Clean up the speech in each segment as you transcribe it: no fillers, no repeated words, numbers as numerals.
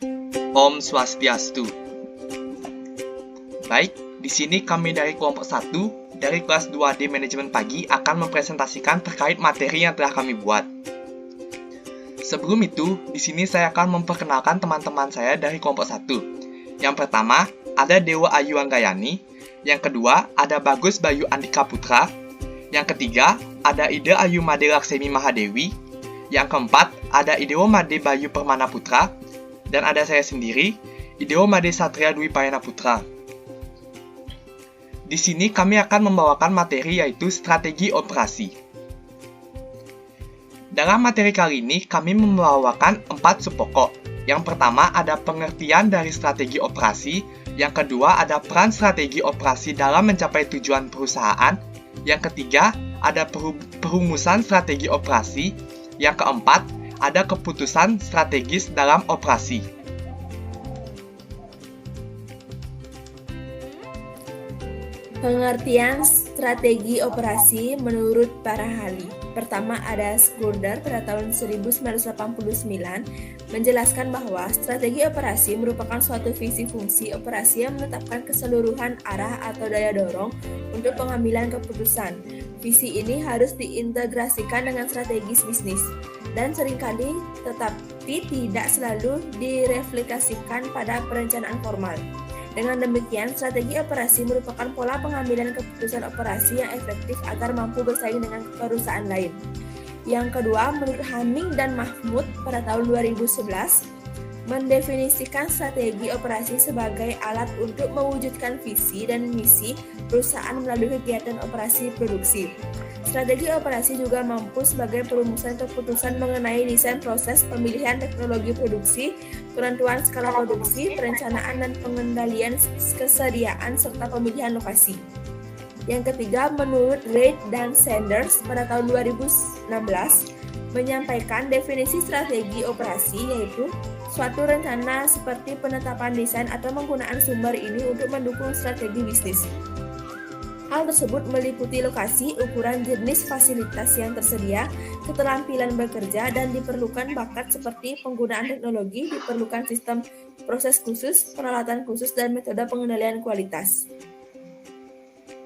Om Swastiastu. Baik, di sini kami dari kelompok 1 dari kelas 2D Manajemen Pagi akan mempresentasikan terkait materi yang telah kami buat. Sebelum itu, di sini saya akan memperkenalkan teman-teman saya dari kelompok 1. Yang pertama, ada Dewa Ayu Anggayani. Yang kedua, ada Bagus Bayu Andika Putra. Yang ketiga, ada Ida Ayu Made Laksemi Mahadewi. Yang keempat, ada Idewo Made Bayu Permana Putra. Dan ada saya sendiri, Idewo Made Satria Dwi Payana Putra. Di sini kami akan membawakan materi yaitu strategi operasi. Dalam materi kali ini, kami membawakan 4 sub pokok. Yang pertama ada pengertian dari strategi operasi. Yang kedua ada peran strategi operasi dalam mencapai tujuan perusahaan. Yang ketiga ada perumusan strategi operasi. Yang keempat ada keputusan strategis dalam operasi. Pengertian strategi operasi menurut para ahli. Pertama ada Skurder pada tahun 1989 menjelaskan bahwa strategi operasi merupakan suatu visi fungsi operasi yang menetapkan keseluruhan arah atau daya dorong untuk pengambilan keputusan. Visi ini harus diintegrasikan dengan strategis bisnis dan seringkali tetapi tidak selalu direfleksikan pada perencanaan formal. Dengan demikian, strategi operasi merupakan pola pengambilan keputusan operasi yang efektif agar mampu bersaing dengan perusahaan lain. Yang kedua, menurut Haming dan Mahmud pada tahun 2011, mendefinisikan strategi operasi sebagai alat untuk mewujudkan visi dan misi perusahaan melalui kegiatan operasi produksi. Strategi operasi juga mampu sebagai perumusan keputusan mengenai desain proses, pemilihan teknologi produksi, penentuan skala produksi, perencanaan dan pengendalian kesediaan, serta pemilihan lokasi. Yang ketiga, menurut Reid dan Sanders pada tahun 2016, menyampaikan definisi strategi operasi yaitu suatu rencana seperti penetapan desain atau penggunaan sumber ini untuk mendukung strategi bisnis. Hal tersebut meliputi lokasi, ukuran, jenis fasilitas yang tersedia, keterampilan bekerja, dan diperlukan bakat seperti penggunaan teknologi, diperlukan sistem proses khusus, peralatan khusus, dan metode pengendalian kualitas.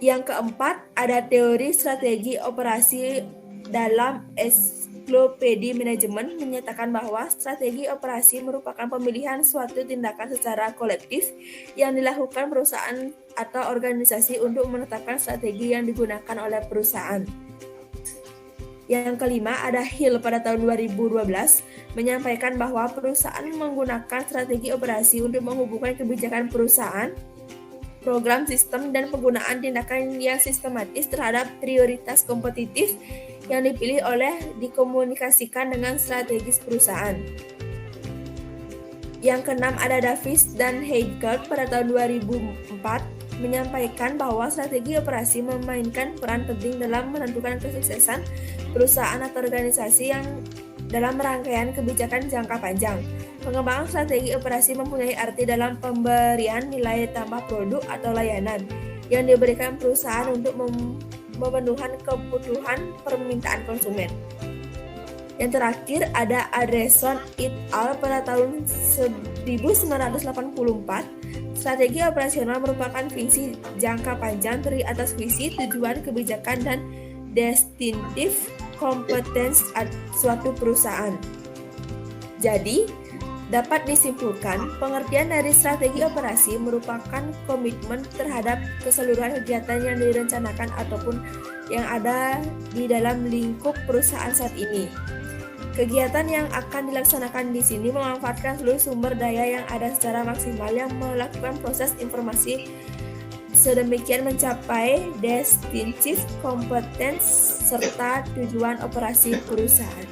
Yang keempat, ada teori strategi operasi dalam Ensiklopedia Manajemen menyatakan bahwa strategi operasi merupakan pemilihan suatu tindakan secara kolektif yang dilakukan perusahaan atau organisasi untuk menetapkan strategi yang digunakan oleh perusahaan. Yang kelima, ada Hill pada tahun 2012 menyampaikan bahwa perusahaan menggunakan strategi operasi untuk menghubungkan kebijakan perusahaan, program sistem, dan penggunaan tindakan yang sistematis terhadap prioritas kompetitif yang dipilih oleh dikomunikasikan dengan strategis perusahaan. Yang keenam ada Davis dan Heidegger pada tahun 2004 menyampaikan bahwa strategi operasi memainkan peran penting dalam menentukan kesuksesan perusahaan atau organisasi yang dalam rangkaian kebijakan jangka panjang. Pengembangan strategi operasi mempunyai arti dalam pemberian nilai tambah produk atau layanan yang diberikan perusahaan untuk memenuhi kebutuhan permintaan konsumen. Yang terakhir ada Anderson et al. Pada tahun 1984, strategi operasional merupakan visi jangka panjang terdiri atas visi, tujuan, kebijakan, dan distinctive competence suatu perusahaan. Jadi, dapat disimpulkan, pengertian dari strategi operasi merupakan komitmen terhadap keseluruhan kegiatan yang direncanakan ataupun yang ada di dalam lingkup perusahaan saat ini. Kegiatan yang akan dilaksanakan di sini memanfaatkan seluruh sumber daya yang ada secara maksimal yang melakukan proses informasi sedemikian mencapai distinctive competence serta tujuan operasi perusahaan.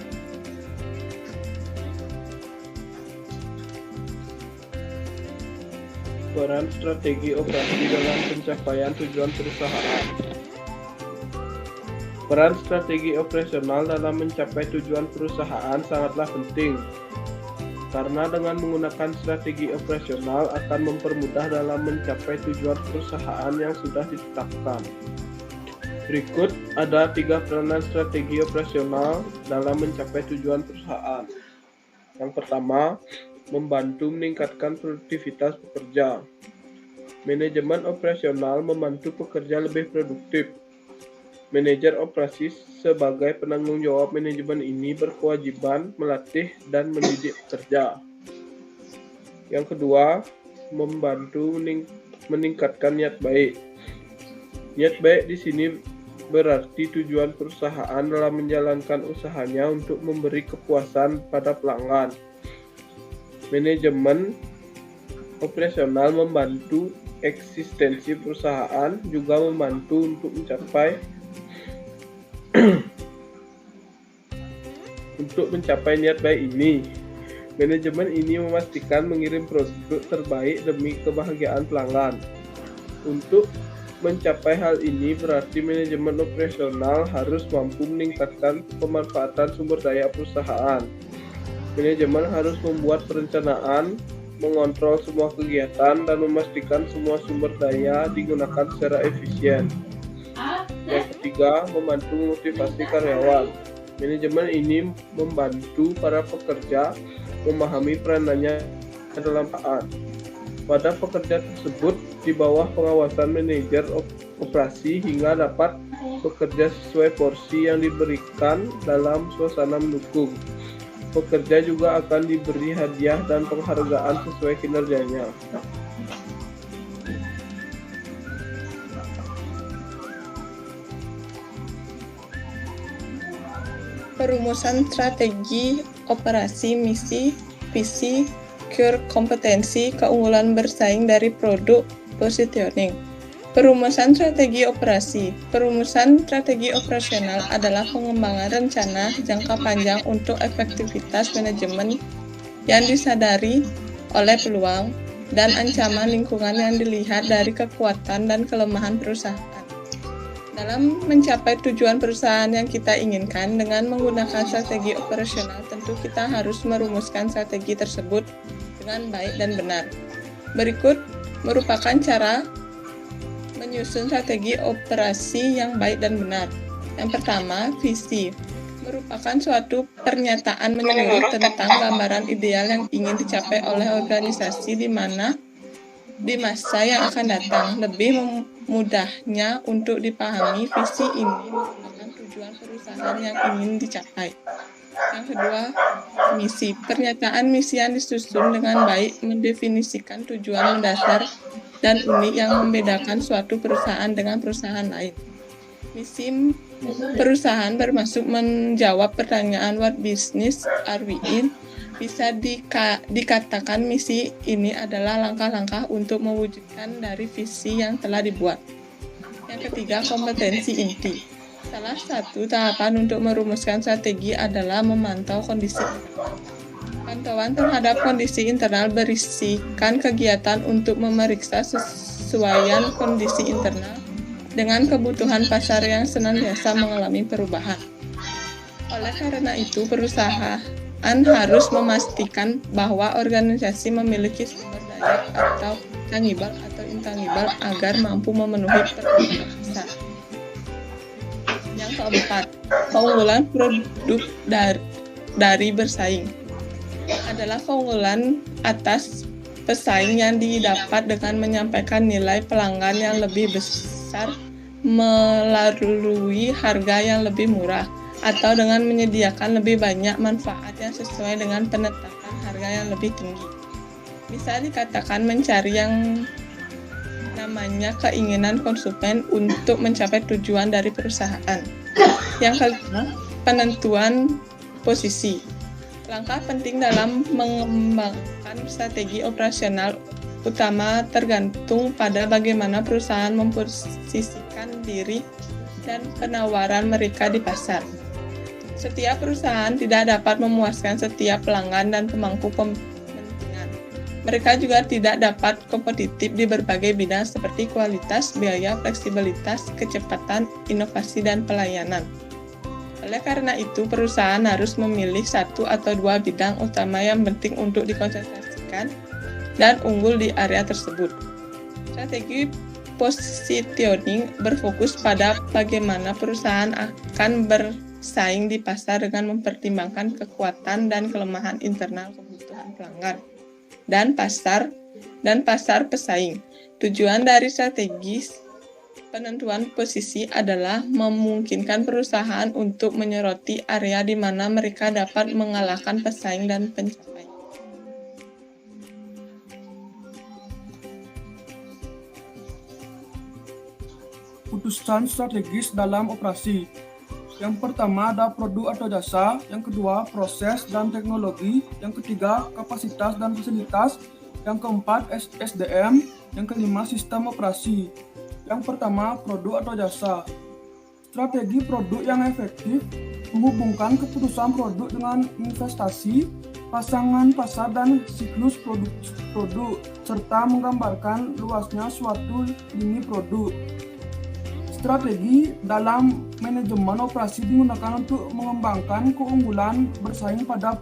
Peran strategi operasi dalam pencapaian tujuan perusahaan. Peran strategi operasional dalam mencapai tujuan perusahaan sangatlah penting, karena dengan menggunakan strategi operasional akan mempermudah dalam mencapai tujuan perusahaan yang sudah ditetapkan. Berikut ada 3 peranan strategi operasional dalam mencapai tujuan perusahaan. Yang pertama, membantu meningkatkan produktivitas pekerja. Manajemen operasional membantu pekerja lebih produktif. Manajer operasi sebagai penanggung jawab manajemen ini berkewajiban melatih dan mendidik pekerja. Yang kedua, membantu meningkatkan niat baik. Niat baik di sini berarti tujuan perusahaan dalam menjalankan usahanya untuk memberi kepuasan pada pelanggan. Manajemen operasional membantu eksistensi perusahaan, juga membantu untuk mencapai niat baik ini. Manajemen ini memastikan mengirim produk terbaik demi kebahagiaan pelanggan. Untuk mencapai hal ini berarti manajemen operasional harus mampu meningkatkan pemanfaatan sumber daya perusahaan. Manajemen harus membuat perencanaan, mengontrol semua kegiatan, dan memastikan semua sumber daya digunakan secara efisien. Yang ketiga, membantu memotivasi karyawan. Manajemen ini membantu para pekerja memahami peranannya dalam perusahaan. Pada pekerja tersebut di bawah pengawasan manajer operasi hingga dapat bekerja sesuai porsi yang diberikan dalam suasana mendukung. Pekerja juga akan diberi hadiah dan penghargaan sesuai kinerjanya. Perumusan strategi, operasi, misi, visi, core kompetensi, keunggulan bersaing dari produk, positioning. Perumusan strategi operasi. Perumusan strategi operasional adalah pengembangan rencana jangka panjang untuk efektivitas manajemen yang disadari oleh peluang dan ancaman lingkungan yang dilihat dari kekuatan dan kelemahan perusahaan. Dalam mencapai tujuan perusahaan yang kita inginkan dengan menggunakan strategi operasional, tentu kita harus merumuskan strategi tersebut dengan baik dan benar. Berikut merupakan cara menyusun strategi operasi yang baik dan benar. Yang pertama, visi. Merupakan suatu pernyataan menyeluruh tentang gambaran ideal yang ingin dicapai oleh organisasi di masa yang akan datang. Lebih mudahnya untuk dipahami, visi ini merupakan tujuan perusahaan yang ingin dicapai. Yang kedua, misi. Pernyataan misi yang disusun dengan baik mendefinisikan tujuan mendasar dan unik yang membedakan suatu perusahaan dengan perusahaan lain. Misi perusahaan bermaksud menjawab pertanyaan what business are we in. Bisa dikatakan misi ini adalah langkah-langkah untuk mewujudkan dari visi yang telah dibuat. Yang ketiga, kompetensi inti. Salah satu tahapan untuk merumuskan strategi adalah memantau kondisi internal. Pantauan terhadap kondisi internal berisikan kegiatan untuk memeriksa sesuaian kondisi internal dengan kebutuhan pasar yang senantiasa mengalami perubahan. Oleh karena itu, perusahaan harus memastikan bahwa organisasi memiliki sumber daya atau tangible atau intangible agar mampu memenuhi permintaan pasar. Yang keempat, keunggulan produk dari bersaing adalah keunggulan atas pesaing yang didapat dengan menyampaikan nilai pelanggan yang lebih besar melalui harga yang lebih murah, atau dengan menyediakan lebih banyak manfaat yang sesuai dengan penetapan harga yang lebih tinggi. Bisa dikatakan mencari yang namanya keinginan konsumen untuk mencapai tujuan dari perusahaan. Yang kelima, penentuan posisi. Langkah penting dalam mengembangkan strategi operasional utama tergantung pada bagaimana perusahaan memposisikan diri dan penawaran mereka di pasar. Setiap perusahaan tidak dapat memuaskan setiap pelanggan dan pemangku kepentingan. Mereka juga tidak dapat kompetitif di berbagai bidang seperti kualitas, biaya, fleksibilitas, kecepatan, inovasi, dan pelayanan. Oleh karena itu, perusahaan harus memilih satu atau dua bidang utama yang penting untuk dikonsentrasikan dan unggul di area tersebut. Strategi positioning berfokus pada bagaimana perusahaan akan bersaing di pasar dengan mempertimbangkan kekuatan dan kelemahan internal kebutuhan pelanggan. dan pasar pesaing. Tujuan dari strategi penentuan posisi adalah memungkinkan perusahaan untuk menyoroti area di mana mereka dapat mengalahkan pesaing dan pencapaian. Putusan strategis dalam operasi. Yang pertama ada produk atau jasa, yang kedua proses dan teknologi, yang ketiga kapasitas dan fasilitas, yang keempat SDM, yang kelima sistem operasi. Yang pertama produk atau jasa. Strategi produk yang efektif menghubungkan keputusan produk dengan investasi, pasangan pasar dan siklus produk serta menggambarkan luasnya suatu lini produk. Strategi dalam manajemen operasi digunakan untuk mengembangkan keunggulan bersaing pada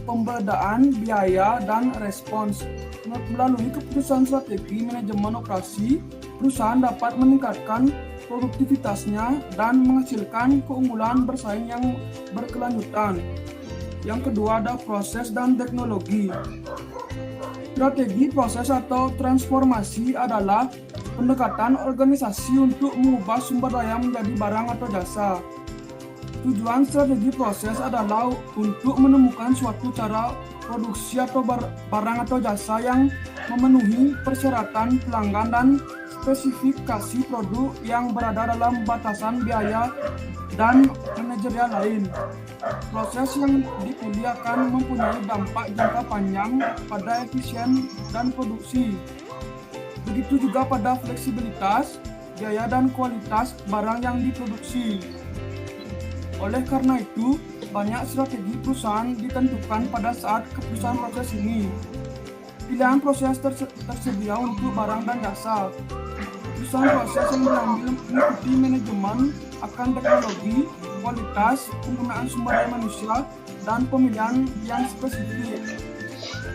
pemberdayaan biaya dan respons. Melalui keputusan strategi manajemen operasi, perusahaan dapat meningkatkan produktivitasnya dan menghasilkan keunggulan bersaing yang berkelanjutan. Yang kedua ada proses dan teknologi. Strategi proses atau transformasi adalah pendekatan organisasi untuk mengubah sumber daya menjadi barang atau jasa. Tujuan strategi proses adalah untuk menemukan suatu cara produksi atau barang atau jasa yang memenuhi persyaratan pelanggan dan spesifikasi produk yang berada dalam batasan biaya dan manajerial lain. Proses yang dipilih akan mempunyai dampak jangka panjang pada efisien dan produksi. Begitu juga pada fleksibilitas, biaya dan kualitas barang yang diproduksi. Oleh karena itu, banyak strategi perusahaan ditentukan pada saat keputusan proses ini. Pilihan proses tersedia untuk barang dan jasa. Keputusan proses yang diambil mengikuti manajemen akan teknologi, kualitas, penggunaan sumber daya manusia, dan pemilihan yang spesifik.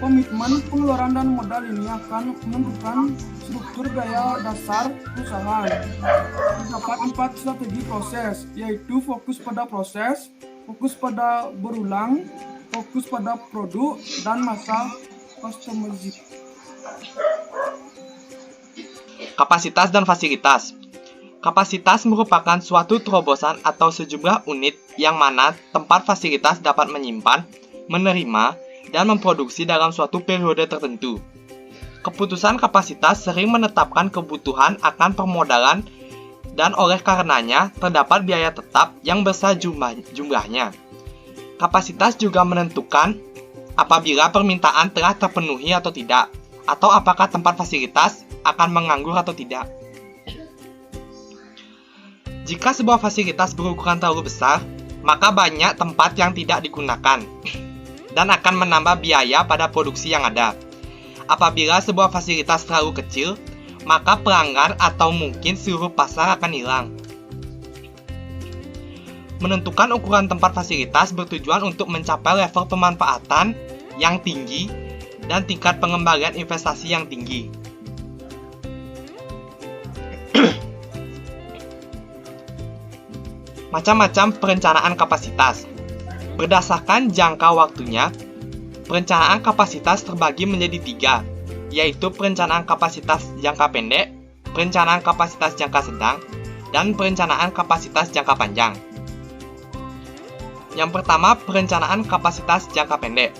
Komitmen pengeluaran dan modal ini akan menentukan struktur biaya dasar perusahaan. Terdapat 4 strategi proses, yaitu fokus pada proses, fokus pada berulang, fokus pada produk, dan masa customization. Kapasitas dan fasilitas. Kapasitas merupakan suatu terobosan atau sejumlah unit yang mana tempat fasilitas dapat menyimpan, menerima, dan memproduksi dalam suatu periode tertentu. Keputusan kapasitas sering menetapkan kebutuhan akan permodalan dan oleh karenanya terdapat biaya tetap yang besar jumlahnya. Kapasitas juga menentukan apabila permintaan telah terpenuhi atau tidak, atau apakah tempat fasilitas akan menganggur atau tidak. Jika sebuah fasilitas berukuran terlalu besar, maka banyak tempat yang tidak digunakan dan akan menambah biaya pada produksi yang ada. Apabila sebuah fasilitas terlalu kecil, maka pelanggan atau mungkin seluruh pasar akan hilang. Menentukan ukuran tempat fasilitas bertujuan untuk mencapai level pemanfaatan yang tinggi dan tingkat pengembalian investasi yang tinggi. Macam-macam perencanaan kapasitas. Berdasarkan jangka waktunya, perencanaan kapasitas terbagi menjadi 3, yaitu perencanaan kapasitas jangka pendek, perencanaan kapasitas jangka sedang, dan perencanaan kapasitas jangka panjang. Yang pertama, perencanaan kapasitas jangka pendek.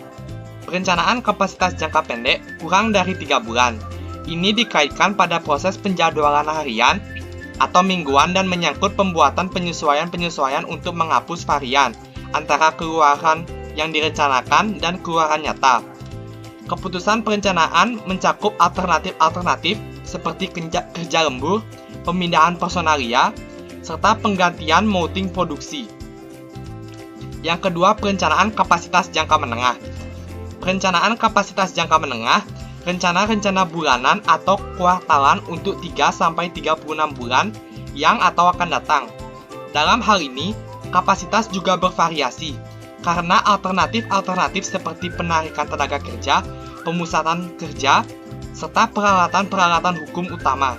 Perencanaan kapasitas jangka pendek kurang dari 3 bulan. Ini dikaitkan pada proses penjadwalan harian atau mingguan dan menyangkut pembuatan penyesuaian-penyesuaian untuk menghapus varian antara keluaran yang direncanakan dan keluaran nyata. Keputusan perencanaan mencakup alternatif-alternatif seperti kerja lembur, pemindahan personalia, serta penggantian mounting produksi. Yang kedua, perencanaan kapasitas jangka menengah. Perencanaan kapasitas jangka menengah, rencana-rencana bulanan atau kuartalan untuk 3-36 bulan yang atau akan datang. Dalam hal ini, kapasitas juga bervariasi, karena alternatif-alternatif seperti penarikan tenaga kerja, pemusatan kerja, serta peralatan-peralatan hukum utama.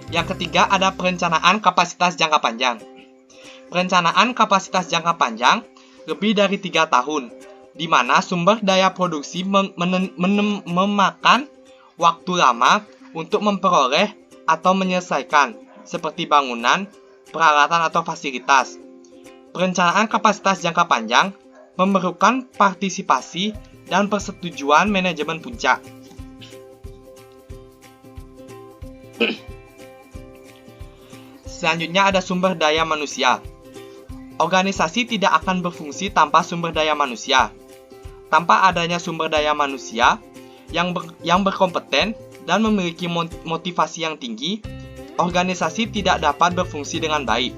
Yang ketiga ada perencanaan kapasitas jangka panjang. Perencanaan kapasitas jangka panjang lebih dari 3 tahun, di mana sumber daya produksi memakan waktu lama untuk memperoleh atau menyelesaikan, seperti bangunan, peralatan atau fasilitas. Perencanaan kapasitas jangka panjang memerlukan partisipasi dan persetujuan manajemen puncak. Selanjutnya ada sumber daya manusia. Organisasi tidak akan berfungsi tanpa sumber daya manusia. Tanpa adanya sumber daya manusia yang berkompeten dan memiliki motivasi yang tinggi, organisasi tidak dapat berfungsi dengan baik.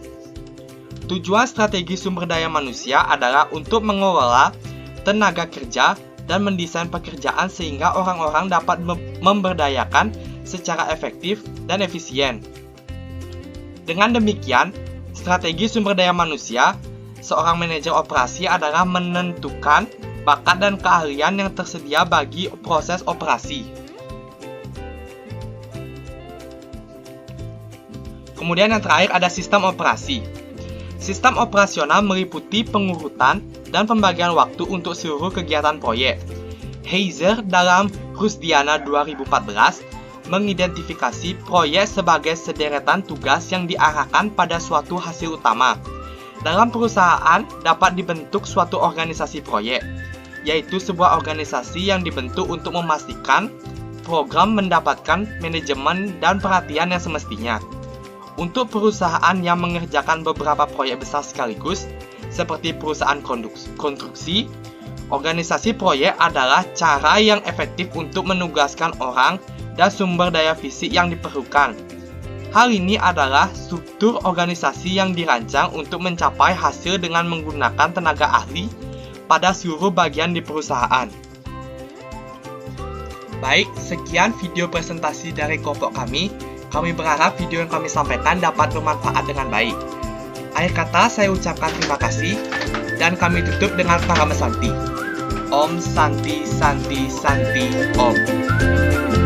Tujuan strategi sumber daya manusia adalah untuk mengelola tenaga kerja dan mendesain pekerjaan sehingga orang-orang dapat memberdayakan secara efektif dan efisien. Dengan demikian, strategi sumber daya manusia, seorang manajer operasi adalah menentukan bakat dan keahlian yang tersedia bagi proses operasi. Kemudian yang terakhir ada sistem operasi. Sistem operasional meliputi pengurutan dan pembagian waktu untuk seluruh kegiatan proyek. Heiser dalam Rusdiana 2014 mengidentifikasi proyek sebagai sederetan tugas yang diarahkan pada suatu hasil utama. Dalam perusahaan dapat dibentuk suatu organisasi proyek, yaitu sebuah organisasi yang dibentuk untuk memastikan program mendapatkan manajemen dan perhatian yang semestinya. Untuk perusahaan yang mengerjakan beberapa proyek besar sekaligus, seperti perusahaan konstruksi, organisasi proyek adalah cara yang efektif untuk menugaskan orang dan sumber daya fisik yang diperlukan. Hal ini adalah struktur organisasi yang dirancang untuk mencapai hasil dengan menggunakan tenaga ahli pada seluruh bagian di perusahaan. Baik, sekian video presentasi dari kelompok kami. Kami berharap video yang kami sampaikan dapat bermanfaat dengan baik. Akhir kata, saya ucapkan terima kasih, dan kami tutup dengan Parama Santi. Om Santi Santi Santi Om.